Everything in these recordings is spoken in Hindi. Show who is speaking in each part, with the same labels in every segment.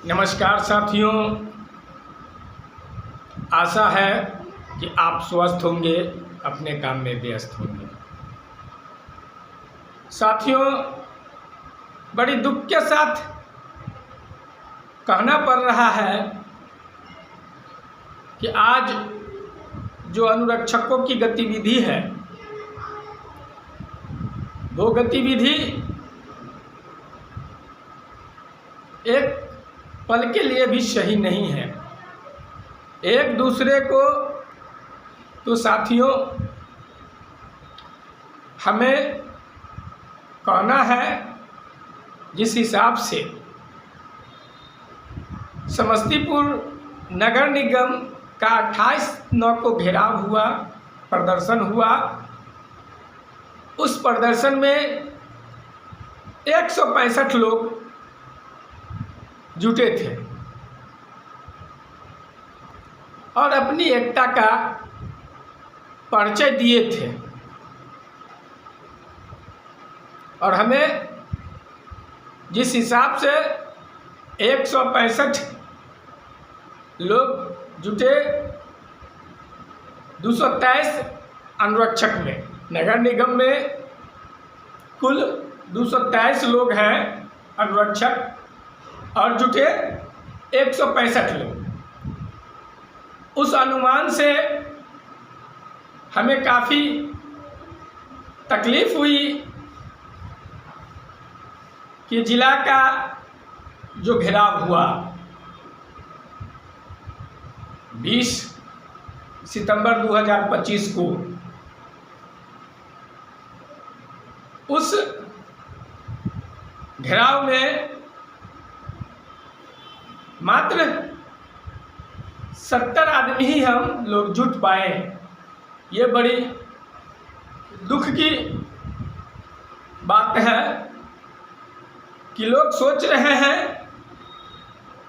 Speaker 1: नमस्कार साथियों, आशा है कि आप स्वस्थ होंगे, अपने काम में व्यस्त होंगे। साथियों, बड़ी दुख के साथ कहना पड़ रहा है कि आज जो अनुरक्षकों की गतिविधि है, वो गतिविधि एक पल के लिए भी सही नहीं है। एक दूसरे को तो साथियों हमें कहना है जिस हिसाब से समस्तीपुर नगर निगम का 28/9 को घेराव हुआ, प्रदर्शन हुआ। उस प्रदर्शन में 165 लोग जुटे थे और अपनी एकता का परिचय दिए थे। और हमें जिस हिसाब से 165 लोग जुटे, 223 अनुरक्षक में, नगर निगम में कुल 223 लोग हैं अनुरक्षक और जुटे 165 लोग। उस अनुमान से हमें काफ़ी तकलीफ हुई कि जिला का जो घेराव हुआ 20 सितंबर 2025 को, उस घेराव में मात्र 70 आदमी ही हम लोग जुट पाए। ये बड़ी दुख की बात है कि लोग सोच रहे हैं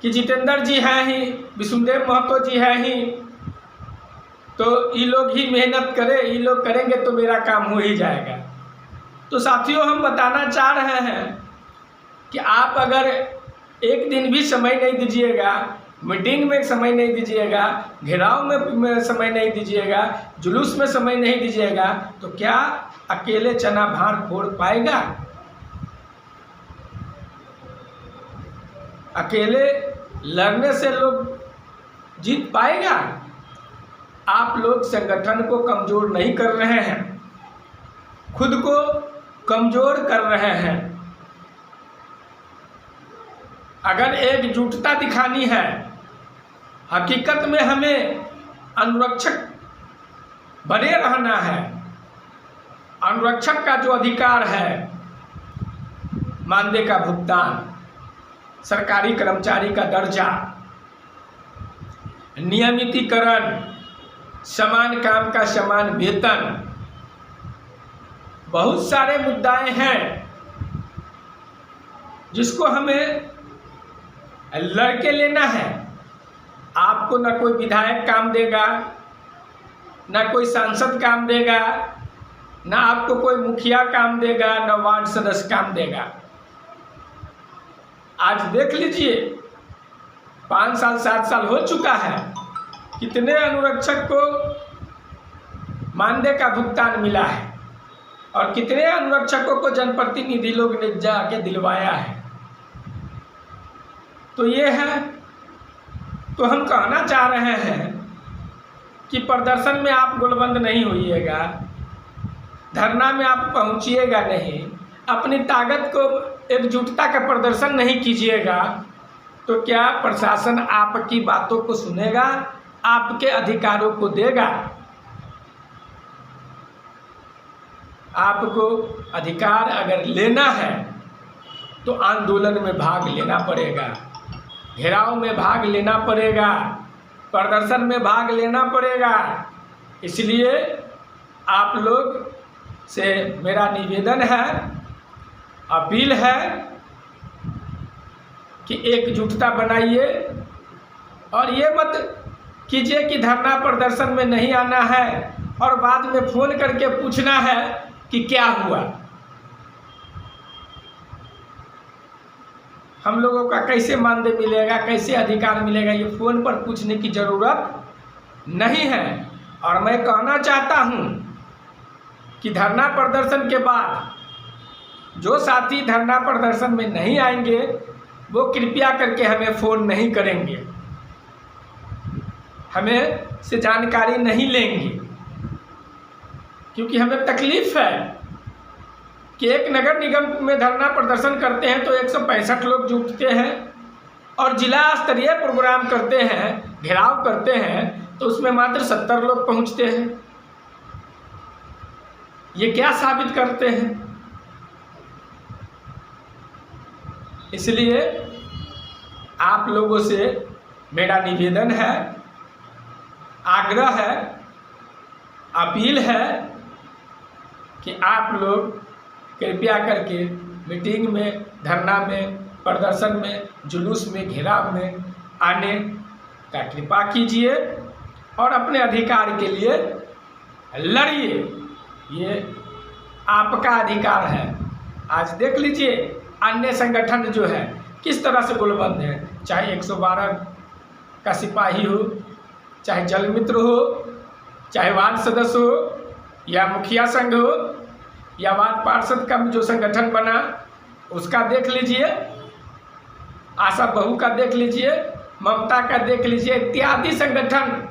Speaker 1: कि जितेंद्र जी हैं ही, विष्णुदेव महतो जी हैं ही, तो ये लोग ही मेहनत करें, ये लोग करेंगे तो मेरा काम हो ही जाएगा। तो साथियों, हम बताना चाह रहे हैं कि आप अगर एक दिन भी समय नहीं दीजिएगा, मीटिंग में समय नहीं दीजिएगा, घेराव में समय नहीं दीजिएगा, जुलूस में समय नहीं दीजिएगा, तो क्या अकेले चना भार फोड़ पाएगा? अकेले लड़ने से लोग जीत पाएगा? आप लोग संगठन को कमज़ोर नहीं कर रहे हैं, खुद को कमज़ोर कर रहे हैं। अगर एकजुटता दिखानी है, हकीकत में हमें अनुरक्षक बने रहना है। अनुरक्षक का जो अधिकार है, मानदेय का भुगतान, सरकारी कर्मचारी का दर्जा, नियमितीकरण, समान काम का समान वेतन, बहुत सारे मुद्दे हैं जिसको हमें लड़के लेना है। आपको न कोई विधायक काम देगा, न कोई सांसद काम देगा, न आपको कोई मुखिया काम देगा, न वार्ड सदस्य काम देगा। आज देख लीजिए, 5 साल 7 साल हो चुका है, कितने अनुरक्षक को मानदेय का भुगतान मिला है और कितने अनुरक्षकों को जनप्रतिनिधि लोग ने जाके दिलवाया है। तो ये है, तो हम कहना चाह रहे हैं कि प्रदर्शन में आप गोलबंद नहीं होइएगा, धरना में आप पहुंचिएगा नहीं, अपनी ताकत को एकजुटता का प्रदर्शन नहीं कीजिएगा, तो क्या प्रशासन आपकी बातों को सुनेगा, आपके अधिकारों को देगा? आपको अधिकार अगर लेना है तो आंदोलन में भाग लेना पड़ेगा, घेराव में भाग लेना पड़ेगा, प्रदर्शन में भाग लेना पड़ेगा। इसलिए आप लोग से मेरा निवेदन है, अपील है कि एकजुटता बनाइए और ये मत कीजिए कि धरना प्रदर्शन में नहीं आना है और बाद में फ़ोन करके पूछना है कि क्या हुआ। हम लोगों का कैसे मानदेय मिलेगा, कैसे अधिकार मिलेगा, ये फ़ोन पर पूछने की ज़रूरत नहीं है। और मैं कहना चाहता हूँ कि धरना प्रदर्शन के बाद जो साथी धरना प्रदर्शन में नहीं आएंगे वो कृपया करके हमें फ़ोन नहीं करेंगे, हमें से जानकारी नहीं लेंगे, क्योंकि हमें तकलीफ़ है कि एक नगर निगम में धरना प्रदर्शन करते हैं तो 165 लोग जुटते हैं और जिला स्तरीय प्रोग्राम करते हैं, घेराव करते हैं, तो उसमें मात्र 70 लोग पहुंचते हैं। ये क्या साबित करते हैं? इसलिए आप लोगों से मेरा निवेदन है, आग्रह है, अपील है कि आप लोग कृपया करके मीटिंग में, धरना में, प्रदर्शन में, जुलूस में, घेराव में आने का कृपा कीजिए और अपने अधिकार के लिए लड़िए। ये आपका अधिकार है। आज देख लीजिए अन्य संगठन जो है किस तरह से गोलबंद है, चाहे 112 का सिपाही हो, चाहे जल मित्र हो, चाहे वार्ड सदस्य हो या मुखिया संघ हो या वार्ड पार्षद का जो संगठन बना उसका देख लीजिए, आशा बहू का देख लीजिए, ममता का देख लीजिए, इत्यादि संगठन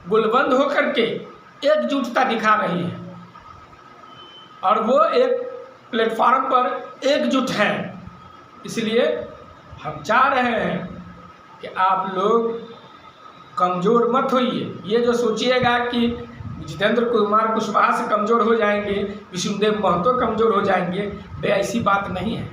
Speaker 1: गुलबंद होकर के एकजुटता दिखा रही है और वो एक प्लेटफॉर्म पर एकजुट हैं। इसलिए हम चाह रहे हैं कि आप लोग कमज़ोर मत होइए। ये जो सोचिएगा कि जितेंद्र कुमार कुशवाहा से कमज़ोर हो जाएंगे, विष्णुदेव महतो कमज़ोर हो जाएंगे, वे ऐसी बात नहीं है।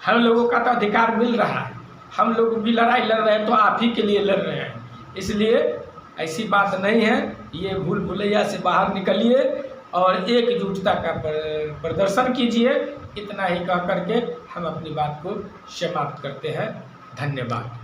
Speaker 1: हम लोगों का तो अधिकार मिल रहा है, हम लोग भी लड़ाई लड़ रहे हैं तो आप ही के लिए लड़ रहे हैं। इसलिए ऐसी बात नहीं है। ये भूल भुलैया से बाहर निकलिए और एकजुटता का प्रदर्शन कीजिए। इतना ही कह करके हम अपनी बात को समाप्त करते हैं। धन्यवाद।